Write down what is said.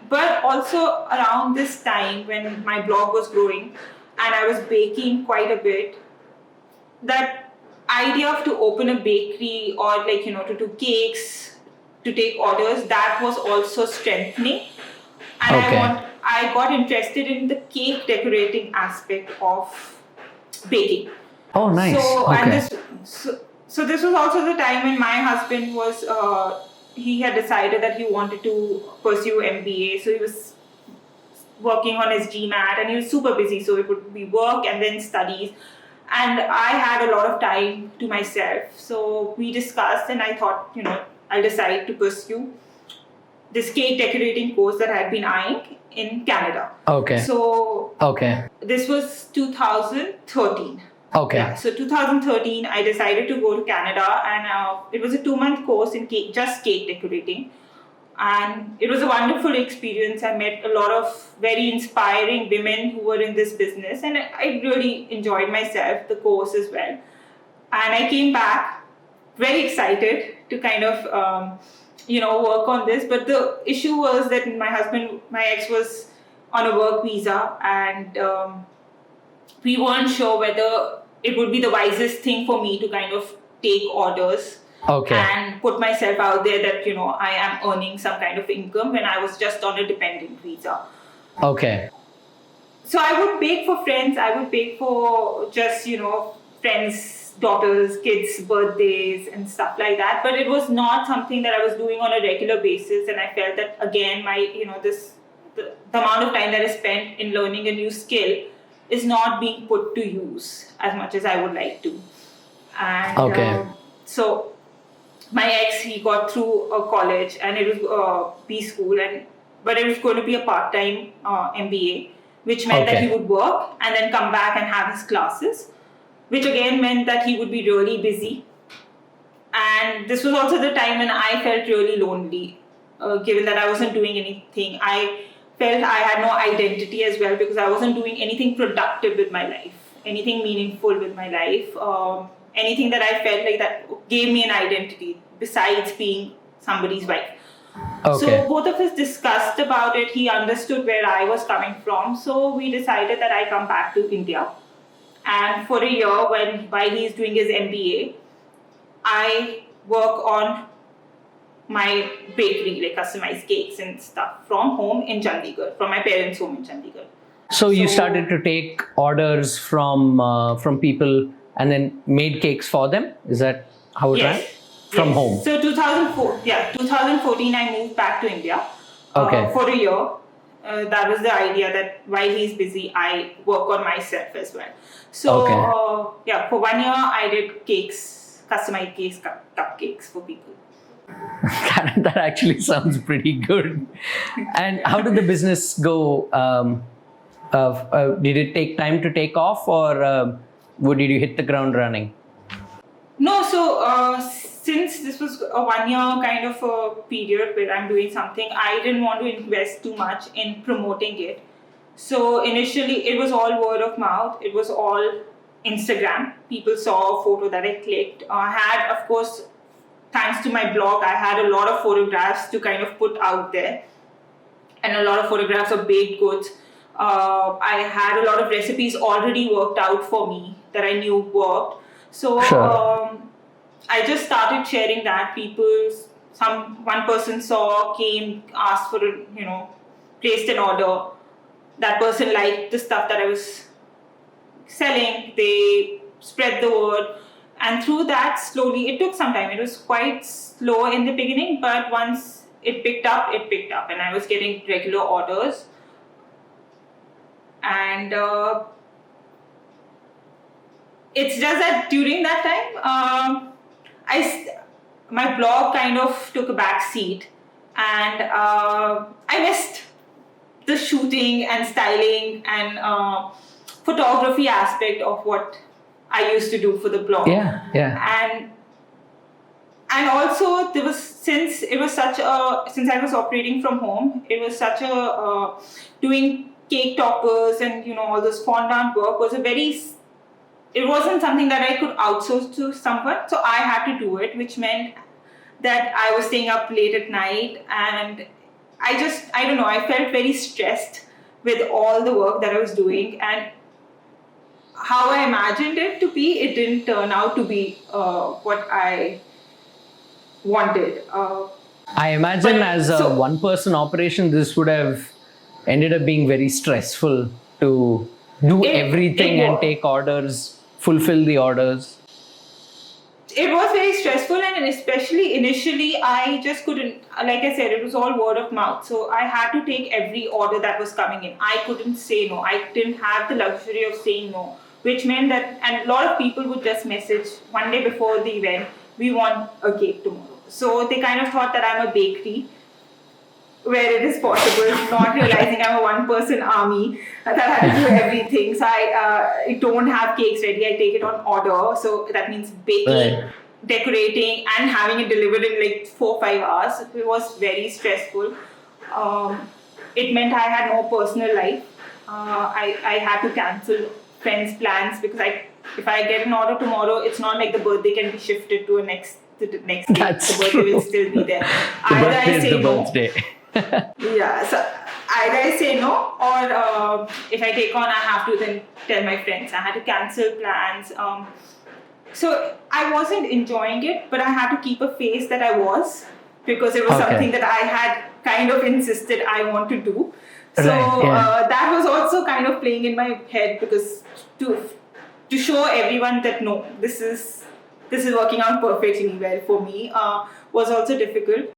But also around this time when my blog was growing and I was baking quite a bit, that idea of to open a bakery or to do cakes, to take orders, that was also strengthening. And Okay. I got interested in the cake decorating aspect of baking. Oh, nice. So and Okay. so this was also the time when my husband was he had decided that he wanted to pursue MBA. So he was working on his GMAT and he was super busy. So it would be work and then studies. And I had a lot of time to myself. So we discussed and I thought, I'll decide to pursue this cake decorating course that I'd been eyeing in Canada. Okay. So Okay. this was 2013. Okay. Yeah, so 2013, I decided to go to Canada, and it was a 2-month course in just cake decorating. And it was a wonderful experience. I met a lot of very inspiring women who were in this business, and I really enjoyed myself, the course as well. And I came back very excited to kind of, work on this. But the issue was that my ex was on a work visa, and we weren't sure whether it would be the wisest thing for me to kind of take orders and put myself out there that I am earning some kind of income when I was just on a dependent visa. Okay. So I would bake for friends. I would bake for just friends, daughters, kids' birthdays and stuff like that. But it was not something that I was doing on a regular basis, and I felt that again my the amount of time that I spent in learning a new skill is not being put to use as much as I would like to. And so my ex, he got through a college, and it was B school, but it was going to be a part-time MBA, which meant that he would work and then come back and have his classes, which again meant that he would be really busy. And this was also the time when I felt really lonely, given that I wasn't doing anything. I felt I had no identity as well, because I wasn't doing anything productive with my life, anything meaningful with my life, anything that I felt like that gave me an identity besides being somebody's wife. So both of us discussed about it. He understood where I was coming from. So we decided that I come back to India. And for a year, while he's doing his MBA, I work on my bakery, like customized cakes and stuff from home in Chandigarh, from my parents' home in Chandigarh. So you started to take orders from people and then made cakes for them? Is that how it ran? From home? So 2014 I moved back to India for a year. That was the idea, that while he's busy, I work on myself as well. So for 1 year I did cakes, customized cakes, cupcakes for people. That actually sounds pretty good. And how did the business go? Did it take time to take off, or did you hit the ground running? No, so since this was a 1 year kind of a period where I'm doing something, I didn't want to invest too much in promoting it. So initially it was all word of mouth. It was all Instagram. People saw a photo that I clicked. I had, of course, thanks to my blog, I had a lot of photographs to kind of put out there, and a lot of photographs of baked goods. I had a lot of recipes already worked out for me that I knew worked. So I just started sharing that. One person saw, came, asked for placed an order. That person liked the stuff that I was selling. They spread the word. And through that, slowly, it took some time. It was quite slow in the beginning, but once it picked up, and I was getting regular orders. And it's just that during that time, my blog kind of took a back seat, and I missed the shooting and styling and photography aspect of what I used to do for the blog. And also since I was operating from home, it was such a doing cake toppers and all this fondant work it wasn't something that I could outsource to someone, so I had to do it, which meant that I was staying up late at night, and I don't know, I felt very stressed with all the work that I was doing, and how I imagined it to be, it didn't turn out to be what I wanted. I imagine But as a so one-person operation, this would have ended up being very stressful to do it everything and was. take orders, fulfill the orders. It was very stressful, and especially initially I just couldn't, like I said, it was all word of mouth, so I had to take every order that was coming in. I couldn't say no, I didn't have the luxury of saying no, which meant that, and a lot of people would just message one day before the event, we want a cake tomorrow. So they kind of thought that I'm a bakery where it is possible, not realizing I'm a one-person army that had to do everything. So I don't have cakes ready. I take it on order. So that means baking, Right. decorating, and having it delivered in like 4 or 5 hours. It was very stressful. It meant I had no personal life. I had to cancel friends' plans because if I get an order tomorrow, it's not like the birthday can be shifted to the next day. That's The birthday will true. still be there. The Either birthday I is say the no. birthday. Yeah, so either I say no, or if I take on, I have to then tell my friends. I had to cancel plans. So I wasn't enjoying it, but I had to keep a face that I was, because it was something Okay. that I had kind of insisted I want to do. So Right. Yeah. that was also kind of playing in my head, because to show everyone that no, this is working out perfectly well for me was also difficult.